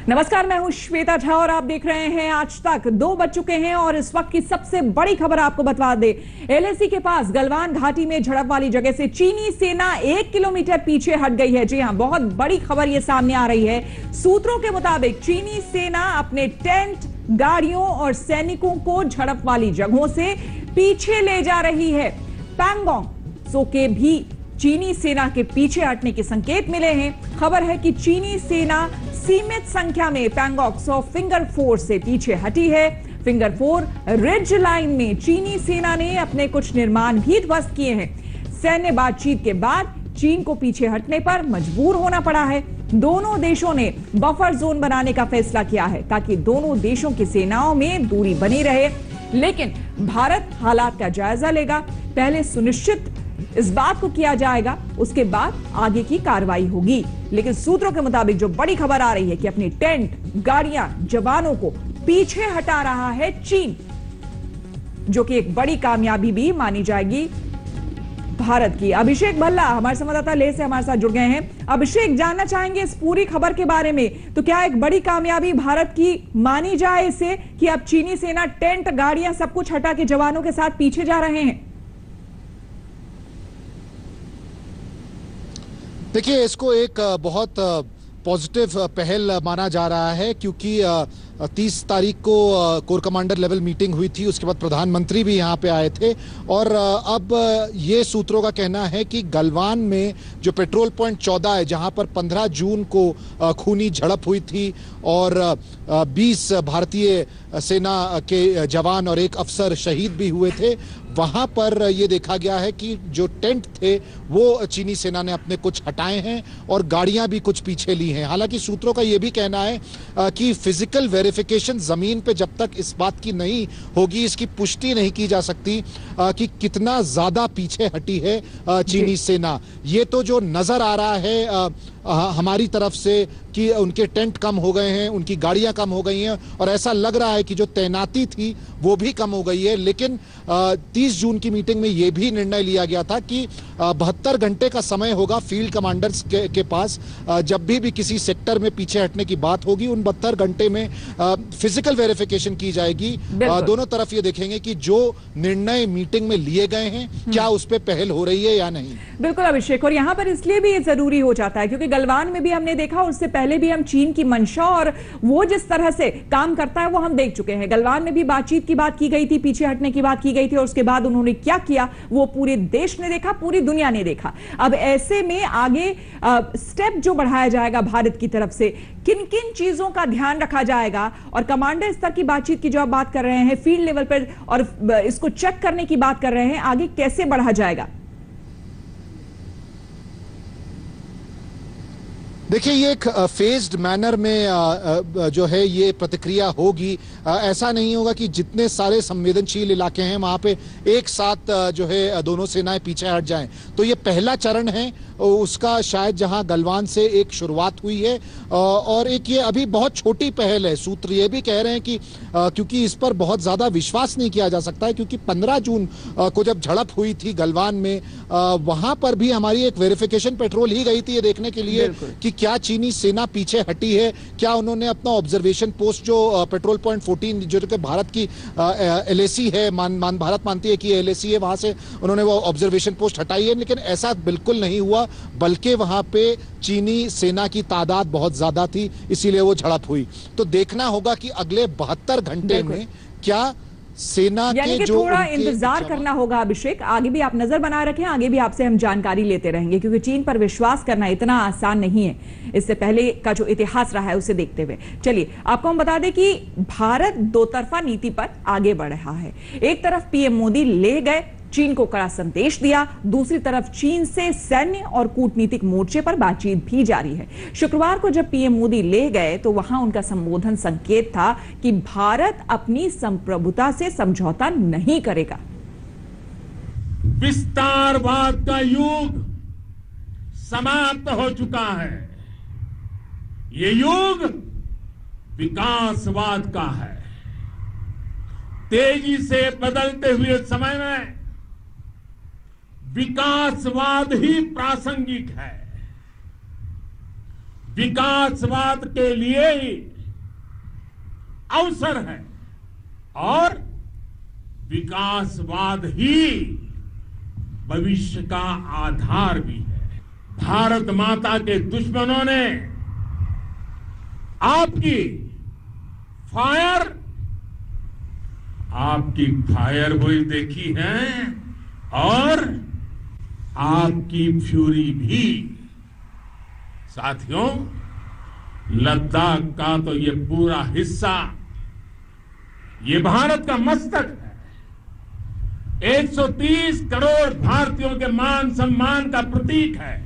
नमस्कार, मैं हूं श्वेता झा और आप देख रहे हैं आज तक। 2 बज चुके हैं और इस वक्त की सबसे बड़ी खबर आपको बता दे। एलएसी के पास गलवान घाटी में झड़प वाली जगह से चीनी सेना 1 किलोमीटर पीछे हट गई है। जी हां, बहुत बड़ी खबर यह सामने आ रही है। सूत्रों के मुताबिक चीनी सेना अपने टेंट, गाड़ियों और सैनिकों को झड़प वाली जगहों से पीछे ले जा रही है। पैंगोंग सो के भी चीनी सेना के पीछे हटने के संकेत मिले हैं। खबर है कि चीनी सेना सीमित संख्या में पैंगोंग सो फिंगर 4 से पीछे हटी है। फिंगर 4 रिज लाइन में चीनी सेना ने अपने कुछ निर्माण भी ध्वस्त किए हैं। सैन्य बातचीत के बाद चीन को पीछे हटने पर मजबूर होना पड़ा है। दोनों देशों ने बफर जोन बनाने का फैसला किया है ताकि दोनों देशों की सेनाओं में दूरी बनी रहे। लेकिन भारत हालात का जायजा लेगा। पहले सुनिश्चित इस बात को किया जाएगा, उसके बाद आगे की कार्रवाई होगी। लेकिन सूत्रों के मुताबिक जो बड़ी खबर आ रही है कि अपनी टेंट, गाड़ियां, जवानों को पीछे हटा रहा है चीन, जो कि एक बड़ी कामयाबी भी मानी जाएगी भारत की। अभिषेक भल्ला हमारे संवाददाता लेह से हमारे साथ जुड़ गए हैं। अभिषेक, जानना चाहेंगे इस पूरी खबर के बारे में, तो क्या एक बड़ी कामयाबी भारत की मानी जाए इसे कि अब चीनी सेना टेंट, गाड़ियां सब कुछ हटा के जवानों के साथ पीछे जा रहे हैं? देखिए, इसको एक बहुत पॉजिटिव पहल माना जा रहा है क्योंकि 30 तारीख को कोर कमांडर लेवल मीटिंग हुई थी। उसके बाद प्रधानमंत्री भी यहाँ पे आए थे और अब ये सूत्रों का कहना है कि गलवान में जो पेट्रोल पॉइंट 14 है, जहाँ पर 15 जून को खूनी झड़प हुई थी और 20 भारतीय सेना के जवान और एक अफसर शहीद भी हुए थे, वहां पर यह देखा गया है कि जो टेंट थे वो चीनी सेना ने अपने कुछ हटाए हैं और गाड़ियां भी कुछ पीछे ली हैं। हालांकि सूत्रों का यह भी कहना है कि फिजिकल वेरिफिकेशन जमीन पे जब तक इस बात की नहीं होगी, इसकी पुष्टि नहीं की जा सकती कि कितना ज्यादा पीछे हटी है चीनी सेना। ये तो जो नजर आ रहा है हमारी तरफ से कि उनके टेंट कम हो गए हैं, उनकी गाड़ियां कम हो गई हैं और ऐसा लग रहा है कि जो तैनाती थी वो भी कम हो गई है। लेकिन 30 जून की मीटिंग में यह भी निर्णय लिया गया था कि 72 घंटे का समय होगा फील्ड कमांडर्स के पास। जब भी किसी सेक्टर में पीछे हटने की बात होगी, उन 72 घंटे में फिजिकल वेरिफिकेशन की जाएगी। दोनों तरफ ये देखेंगे कि जो निर्णय मीटिंग में लिए गए हैं क्या उस पर पहल हो रही है या नहीं। बिल्कुल अभिषेक, और यहां पर इसलिए भी जरूरी हो जाता है क्योंकि गलवान में भी हमने देखा, उससे पहले भी हम चीन की मंशा और वो जिस तरह से काम करता है वो हम देख चुके हैं। गलवान में भी बातचीत की बात की गई थी, पीछे हटने की बात की गई थी और उसके बाद उन्होंने क्या किया वो पूरे देश ने देखा, पूरी दुनिया ने देखा। अब ऐसे में आगे स्टेप जो बढ़ाया जाएगा भारत की तरफ से, किन किन चीजों का ध्यान रखा जाएगा, और कमांडर स्तर की बातचीत की जो आप बात कर रहे हैं, फील्ड लेवल पर और इसको चेक करने की बात कर रहे हैं, आगे कैसे बढ़ा जाएगा? देखिए, ये एक फेज्ड मैनर में जो है ये प्रतिक्रिया होगी। ऐसा नहीं होगा कि जितने सारे संवेदनशील इलाके हैं वहां पे एक साथ जो है दोनों सेनाएं पीछे हट जाएं। तो ये पहला चरण है उसका, शायद जहां गलवान से एक शुरुआत हुई है और एक ये अभी बहुत छोटी पहल है। सूत्र ये भी कह रहे हैं कि क्योंकि इस पर बहुत ज्यादा विश्वास नहीं किया जा सकता है क्योंकि 15 जून को जब झड़प हुई थी गलवान में, वहां पर भी हमारी एक वेरिफिकेशन पेट्रोल ही गई थी ये देखने के लिए कि क्या चीनी सेना पीछे हटी है, क्या उन्होंने अपना ऑब्जर्वेशन पोस्ट जो पेट्रोल पॉइंट 14 जो कि भारत की एलएसी है, भारत मानती है कि एलएसी है, वहां से उन्होंने वो ऑब्जर्वेशन पोस्ट हटाई है। लेकिन ऐसा बिल्कुल नहीं हुआ, बल्कि वहां पे चीनी सेना की तादाद बहुत ज्यादा थी, इसीलिए वो झड़प हुई। तो देखना होगा कि अगले 72 घंटे में क्या सेना यानी कि थोड़ा इंतजार करना होगा। अभिषेक, आगे भी आप नजर बनाए रखें, आगे भी आपसे हम जानकारी लेते रहेंगे क्योंकि चीन पर विश्वास करना इतना आसान नहीं है। इससे पहले का जो इतिहास रहा है उसे देखते हुए चलिए आपको हम बता दें कि भारत दो तरफा नीति पर आगे बढ़ रहा है। एक तरफ पीएम मोदी ले गए, चीन को कड़ा संदेश दिया, दूसरी तरफ चीन से सैन्य और कूटनीतिक मोर्चे पर बातचीत भी जारी है। शुक्रवार को जब पीएम मोदी ले गए तो वहां उनका संबोधन संकेत था कि भारत अपनी संप्रभुता से समझौता नहीं करेगा। विस्तारवाद का युग समाप्त हो चुका है, ये युग विकासवाद का है। तेजी से बदलते हुए समय में विकासवाद ही प्रासंगिक है। विकासवाद के लिए ही अवसर है और विकासवाद ही भविष्य का आधार भी है। भारत माता के दुश्मनों ने आपकी फायर हुई देखी है और आपकी फ्यूरी भी। साथियों, लद्दाख का तो ये पूरा हिस्सा ये भारत का मस्तक है, 130 करोड़ भारतीयों के मान सम्मान का प्रतीक है।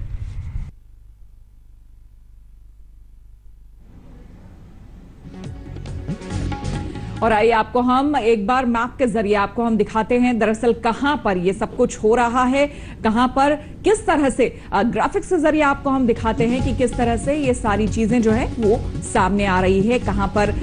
और आइए आपको हम एक बार मैप के जरिए आपको हम दिखाते हैं दरअसल कहां पर ये सब कुछ हो रहा है, कहां पर किस तरह से ग्राफिक्स के जरिए आपको हम दिखाते हैं कि किस तरह से ये सारी चीजें जो है वो सामने आ रही है, कहां पर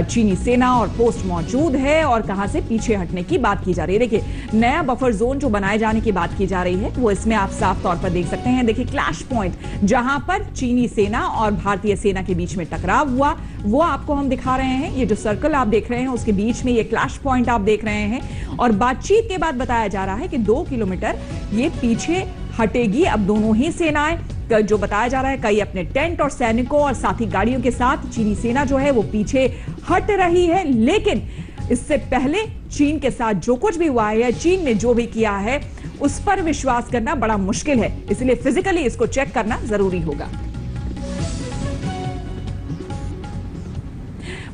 चीनी सेना और पोस्ट मौजूद है और कहां से पीछे हटने की बात की जा रही है। देखिए, नया बफर जोन जो बनाए जाने की बात की जा रही है वो इसमें आप साफ तौर पर देख सकते हैं। देखिए, क्लैश पॉइंट जहां पर चीनी सेना और भारतीय सेना के बीच में टकराव हुआ वो आपको हम दिखा रहे हैं। ये जो सर्कल आप देख रहे हैं उसके बीच में ये क्लैश पॉइंट आप देख रहे हैं और बातचीत के बाद बताया जा रहा है कि 2 किलोमीटर ये पीछे हटेगी। अब दोनों ही सेनाएं जो बताया जा रहा है कई अपने टेंट और सैनिकों और साथी गाड़ियों के साथ चीनी सेना जो है वो पीछे हट रही है। लेकिन इससे पहले चीन के साथ जो कुछ भी हुआ है या चीन ने जो भी किया है उस पर विश्वास करना बड़ा मुश्किल है, इसलिए फिजिकली इसको चेक करना जरूरी होगा।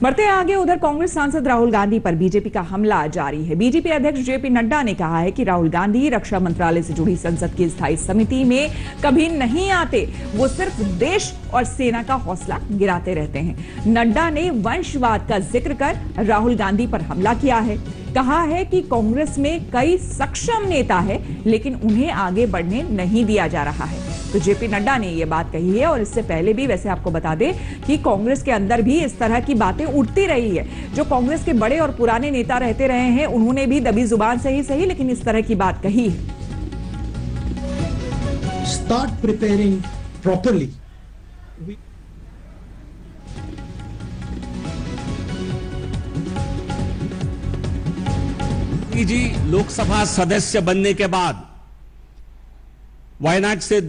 बढ़ते हैं आगे, उधर कांग्रेस सांसद राहुल गांधी पर बीजेपी का हमला जारी है। बीजेपी अध्यक्ष जेपी नड्डा ने कहा है कि राहुल गांधी रक्षा मंत्रालय से जुड़ी संसद की स्थायी समिति में कभी नहीं आते, वो सिर्फ देश और सेना का हौसला गिराते रहते हैं। नड्डा ने वंशवाद का जिक्र कर राहुल गांधी पर हमला किया है, कहा है कि कांग्रेस में कई सक्षम नेता है लेकिन उन्हें आगे बढ़ने नहीं दिया जा रहा है। तो जेपी नड्डा ने यह बात कही है और इससे पहले भी वैसे आपको बता दें कि कांग्रेस के अंदर भी इस तरह की बातें उठती रही है। जो कांग्रेस के बड़े और पुराने नेता रहते रहे हैं उन्होंने भी दबी जुबान से ही सही लेकिन इस तरह की बात कही है। Start preparing properly. जी लोकसभा सदस्य बनने के बाद, वायनाड से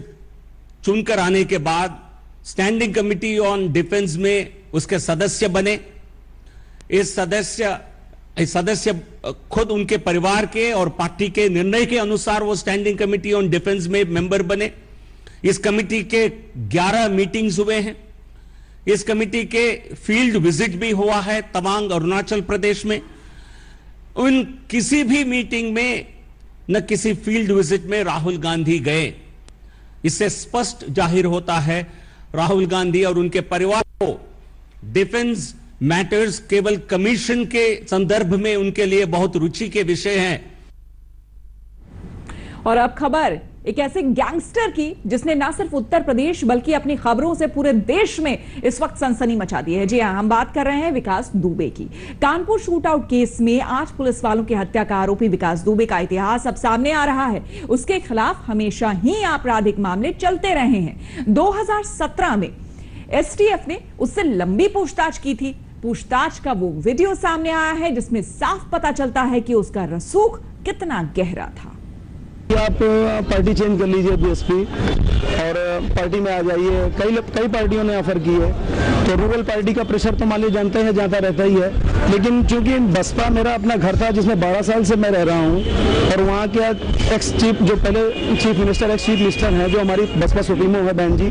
चुनकर आने के बाद स्टैंडिंग कमिटी ऑन डिफेंस में उसके सदस्य बने। इस सदस्य खुद उनके परिवार के और पार्टी के निर्णय के अनुसार वो स्टैंडिंग कमिटी ऑन डिफेंस में मेंबर बने। इस कमिटी के 11 मीटिंग्स हुए हैं। इस कमिटी के फील्ड विजिट भी हुआ है तवांग, अरुणाचल प्रदेश में। उन किसी भी मीटिंग में न किसी फील्ड विजिट में राहुल गांधी गए। इससे स्पष्ट जाहिर होता है राहुल गांधी और उनके परिवार को डिफेंस मैटर्स केवल कमीशन के संदर्भ में उनके लिए बहुत रुचि के विषय हैं। और अब खबर एक ऐसे गैंगस्टर की जिसने ना सिर्फ उत्तर प्रदेश बल्कि अपनी खबरों से पूरे देश में इस वक्त सनसनी मचा दी है। जी हां, हम बात कर रहे हैं विकास दुबे की। कानपुर शूटआउट केस में 8 पुलिस वालों की हत्या का आरोपी विकास दुबे का इतिहास अब सामने आ रहा है। उसके खिलाफ हमेशा ही आपराधिक मामले चलते रहे हैं। 2017 में एसटीएफ ने उससे लंबी पूछताछ की थी। पूछताछ का वो वीडियो सामने आया है जिसमें साफ पता चलता है कि उसका रसूख कितना गहरा था। आप पार्टी चेंज कर लीजिए बीएसपी और पार्टी में आ जाइए। कई पार्टियों ने ऑफर की है, तो रूरल पार्टी का प्रेशर तो मान लीजिए जानते हैं जाता रहता ही है। लेकिन चूंकि बसपा मेरा अपना घर था जिसमें 12 साल से मैं रह रहा हूं और वहां के एक्स चीफ जो पहले chief minister ex chief minister हैं जो हमारी बसपा सुप्रीमो है बहन जी,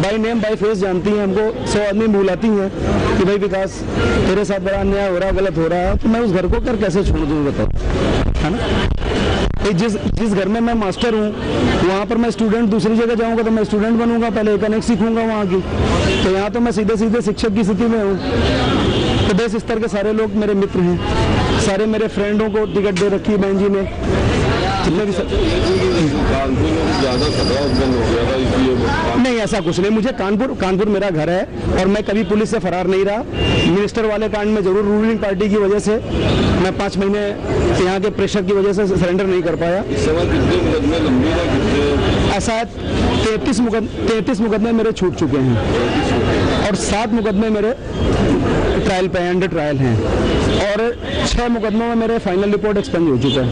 बाई नेम बाई फेस जानती हैं हमको। 100 आदमी बुलाती हैं कि भाई विकास तेरे साथ बड़ा अन्याय हो रहा है, गलत हो रहा है, तो मैं उस घर को कर कैसे छोड़ दूँ बताओ, है ना। जिस घर में मैं मास्टर हूँ वहाँ पर मैं स्टूडेंट, दूसरी जगह जाऊँगा तो मैं स्टूडेंट बनूंगा, पहले एक सीखूंगा वहाँ की। तो यहाँ तो मैं सीधे शिक्षक की स्थिति में हूँ। तो देश स्तर के सारे लोग मेरे मित्र हैं, सारे मेरे फ्रेंडों को टिकट दे रखी है बहन जी ने। जितने भी ज्यादा खतरा उत्पन्न हो गया था इसलिए नहीं, ऐसा कुछ नहीं। मुझे कानपुर मेरा घर है और मैं कभी पुलिस से फरार नहीं रहा। मिनिस्टर वाले कांड में जरूर रूलिंग पार्टी की वजह से मैं 5 महीने यहाँ के प्रेशर की वजह से सरेंडर नहीं कर पाया। इस समय कितने मुकदमे लंबी है, कितने ऐसा 33 मुकदमे मेरे छूट चुके हैं। और 7 मुकदमे मेरे ट्रायल पे अंडर ट्रायल हैं और 6 मुकदमों में मेरे फाइनल रिपोर्ट एक्सपेंड हो चुका है।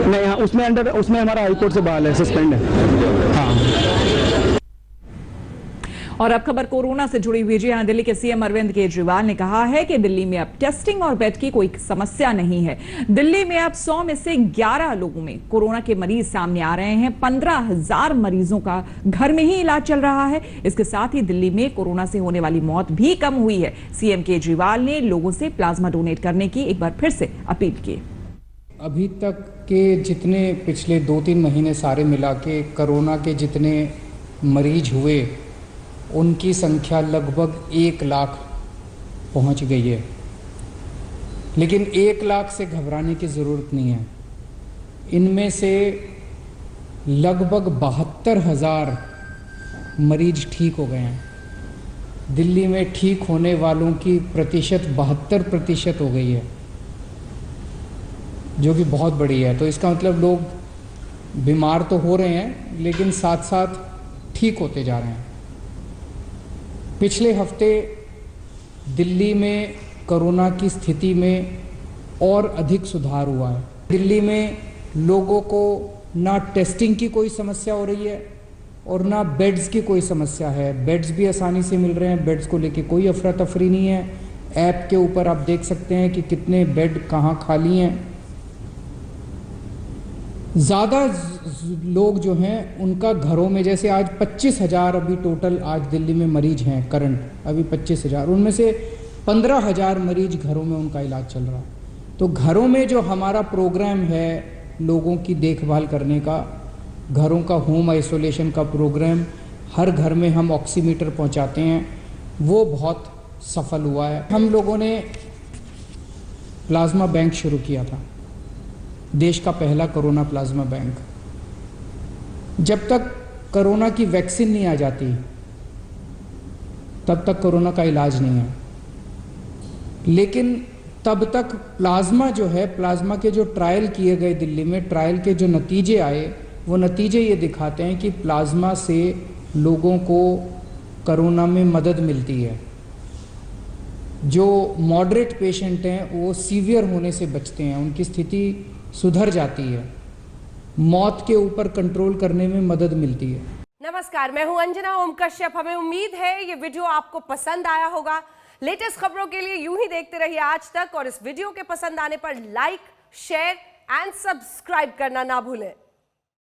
नहीं, हाँ, उसमें हमारा हाई कोर्ट से बहाल है, सस्पेंड है। हाँ। और अब खबर कोरोना से जुड़ी हुई। जी हां, दिल्ली के सीएम अरविंद केजरीवाल ने कहा है कि दिल्ली में अब टेस्टिंग और बेड की कोई समस्या नहीं है। दिल्ली में अब 100 में से 11 लोगों में कोरोना के मरीज सामने आ रहे हैं। 15,000 मरीजों का घर में ही इलाज चल रहा है। इसके साथ ही दिल्ली में कोरोना से होने वाली मौत भी कम हुई है। सीएम केजरीवाल ने लोगों से प्लाज्मा डोनेट करने की एक बार फिर से अपील की। अभी तक के जितने पिछले 2-3 महीने सारे मिला के कोरोना के जितने मरीज हुए, उनकी संख्या लगभग 1 लाख पहुंच गई है। लेकिन 1 लाख से घबराने की ज़रूरत नहीं है। इनमें से लगभग 72,000 मरीज ठीक हो गए हैं। दिल्ली में ठीक होने वालों की प्रतिशत 72% हो गई है, जो कि बहुत बड़ी है। तो इसका मतलब लोग बीमार तो हो रहे हैं, लेकिन साथ साथ ठीक होते जा रहे हैं। पिछले हफ्ते दिल्ली में कोरोना की स्थिति में और अधिक सुधार हुआ है। दिल्ली में लोगों को ना टेस्टिंग की कोई समस्या हो रही है और ना बेड्स की कोई समस्या है। बेड्स भी आसानी से मिल रहे हैं, बेड्स को लेके कोई अफरा तफरी नहीं है। ऐप के ऊपर आप देख सकते हैं कि कितने बेड कहाँ खाली हैं। ज़्यादा लोग जो हैं उनका घरों में, जैसे आज 25,000 अभी टोटल आज दिल्ली में मरीज हैं करंट, अभी 25,000, उनमें से 15,000 मरीज घरों में उनका इलाज चल रहा है। तो घरों में जो हमारा प्रोग्राम है लोगों की देखभाल करने का, घरों का होम आइसोलेशन का प्रोग्राम, हर घर में हम ऑक्सीमीटर पहुंचाते हैं, वो बहुत सफल हुआ है। हम लोगों ने प्लाज्मा बैंक शुरू किया था, देश का पहला कोरोना प्लाज्मा बैंक। जब तक कोरोना की वैक्सीन नहीं आ जाती तब तक कोरोना का इलाज नहीं है। लेकिन तब तक प्लाज्मा जो है, प्लाज्मा के जो ट्रायल किए गए दिल्ली में, ट्रायल के जो नतीजे आए, वो नतीजे ये दिखाते हैं कि प्लाज्मा से लोगों को कोरोना में मदद मिलती है। जो मॉडरेट पेशेंट हैं वो सीवियर होने से बचते हैं, उनकी स्थिति सुधर जाती है, मौत के ऊपर कंट्रोल करने में मदद मिलती है। नमस्कार, मैं हूं अंजना ओम कश्यप। हमें उम्मीद है ये वीडियो आपको पसंद आया होगा। लेटेस्ट खबरों के लिए यूं ही देखते रहिए आज तक, और इस वीडियो के पसंद आने पर लाइक, शेयर एंड सब्सक्राइब करना ना भूलें।